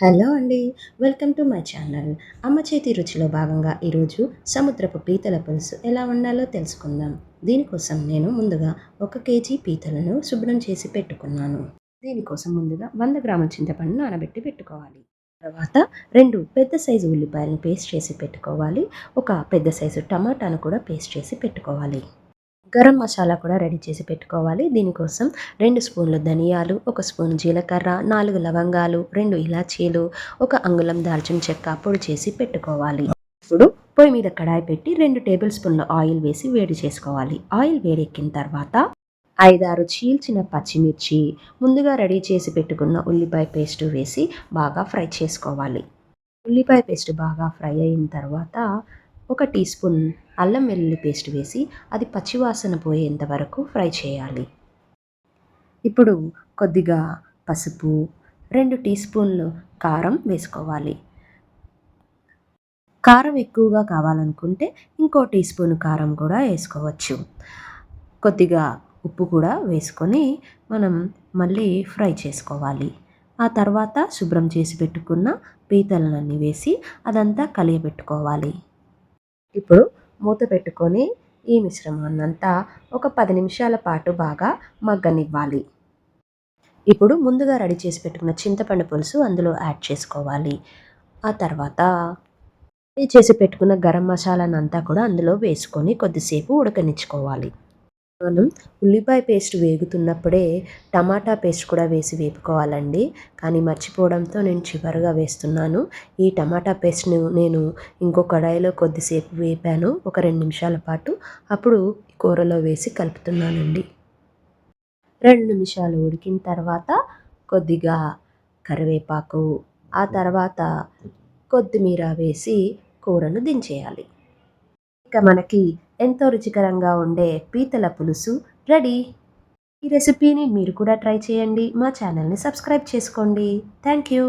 Hello అండి. Welcome to my channel. అమ్మ చేతి రుచిలో భాగంగా ఈరోజు సముద్రపు పీతల పులుసు ఎలా వండాలో తెలుసుకుందాం. దీనికోసం నేను ముందుగా 1 కేజీ పీతలను శుభ్రం చేసి పెట్టుకున్నాను. దీనికోసం ముందుగా 100 గ్రాముల చింతపండు నానబెట్టి పెట్టుకోవాలి. తర్వాత 2 పెద్ద సైజు ఉల్లిపాయలను పేస్ట్ చేసి పెట్టుకోవాలి. ఒక పెద్ద సైజు టమాటాను కూడా పేస్ట్ చేసి పెట్టుకోవాలి. గరం మసాలా కూడా రెడీ చేసి పెట్టుకోవాలి. దీనికోసం 2 స్పూన్లు ధనియాలు, 1 స్పూన్ జీలకర్ర, 4 లవంగాలు, 2 ఇలాచీలు, 1 అంగుళం దాల్చిన చెక్క పొడి చేసి పెట్టుకోవాలి. ఇప్పుడు పొయ్యి మీద కడాయి పెట్టి 2 టేబుల్ స్పూన్ల ఆయిల్ వేసి వేడి చేసుకోవాలి. ఆయిల్ వేడెక్కిన తర్వాత 5, 6 చీల్చిన పచ్చిమిర్చి, ముందుగా రెడీ చేసి పెట్టుకున్న ఉల్లిపాయ పేస్టు వేసి బాగా ఫ్రై చేసుకోవాలి. ఉల్లిపాయ పేస్ట్ బాగా ఫ్రై అయిన తర్వాత 1 టీ స్పూన్ అల్లం వెల్లుల్లి పేస్ట్ వేసి అది పచ్చివాసన పోయేంత వరకు ఫ్రై చేయాలి. ఇప్పుడు కొద్దిగా పసుపు, 2 టీ స్పూన్లు కారం వేసుకోవాలి. కారం ఎక్కువగా కావాలనుకుంటే ఇంకో టీ స్పూన్ కారం కూడా వేసుకోవచ్చు. కొద్దిగా ఉప్పు కూడా వేసుకొని మనం మళ్ళీ ఫ్రై చేసుకోవాలి. ఆ తర్వాత శుభ్రం చేసి పెట్టుకున్న పీతలన్నీ వేసి అదంతా కలియబెట్టుకోవాలి. ఇప్పుడు మూత పెట్టుకొని ఈ మిశ్రమాన్నంతా ఒక 10 నిమిషాల పాటు బాగా మగ్గనివ్వాలి. ఇప్పుడు ముందుగా రెడీ చేసి పెట్టుకున్న చింతపండు పులుసు అందులో యాడ్ చేసుకోవాలి. ఆ తర్వాత రెడీ చేసి పెట్టుకున్న గరం మసాలానంతా కూడా అందులో వేసుకొని కొద్దిసేపు ఉడకనిచ్చుకోవాలి. మనం ఉల్లిపాయ పేస్ట్ వేగుతున్నప్పుడే టమాటా పేస్ట్ కూడా వేసి వేపుకోవాలండి. కానీ మర్చిపోవడంతో నేను చివరగా వేస్తున్నాను. ఈ టమాటా పేస్ట్‌ను నేను ఇంకో కడాయిలో కొద్దిసేపు వేపాను. ఒక 2 నిమిషాల పాటు. అప్పుడు కూరలో వేసి కలుపుతున్నానండి. 2 నిమిషాలు ఉడికిన తర్వాత కొద్దిగా కరివేపాకు, ఆ తర్వాత కొత్తిమీర వేసి కూరను దించేయాలి. ఇక మనకి ఎంతో రుచికరంగా ఉండే పీతల పులుసు రెడీ. ఈ రెసిపీని మీరు కూడా ట్రై చేయండి. మా ఛానల్‌ని సబ్స్క్రైబ్ చేసుకోండి. Thank you.